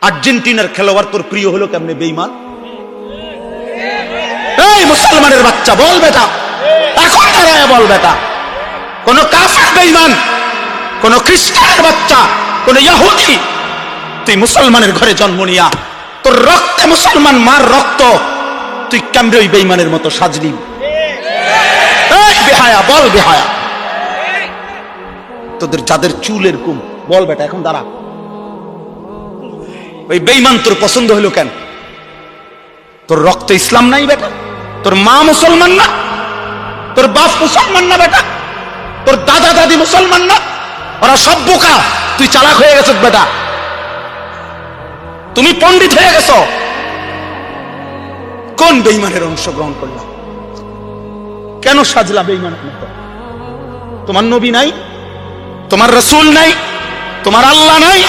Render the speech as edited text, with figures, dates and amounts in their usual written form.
আর্জেন্টিনার খেলোয়াড় তোর প্রিয় হলো কেমনে বেঈমান? এই মুসলমানের বাচ্চা বল বেটা, এখন দাঁড়ায় বল বেটা, কোন কাফের বেঈমান, কোন খ্রিস্টানের বাচ্চা, কোন ইহুদি, তুই মুসলমানের ঘরে জন্ম নিয়া তোর রক্তে মুসলমান মার রক্ত, তুই কেমনে ওই বেঈমানের মতো সাজলি? এই বেহায়া বল বেহায়া, তোদের যাদের চুল এরকম বল বেটা, এখন দাঁড়া। ওই বেঈমান তোর পছন্দ হলো কেন? তোর রক্তে ইসলাম নাই বেটা, তোর মা মুসলমান না, তোর বাপ মুসলমান না বেটা, তোর দাদা দাদি মুসলমান না, ওরা সব বোকা, তুই চালাক হয়ে গেছ বেটা, তুমি পণ্ডিত হয়ে গেছ। কোন বেঈমানের অংশগ্রহণ করলাম? কেন সাজলা বেঈমানের মতো? তোমার নবী নাই, তোমার রাসূল নাই, তোমার আল্লাহ নাই,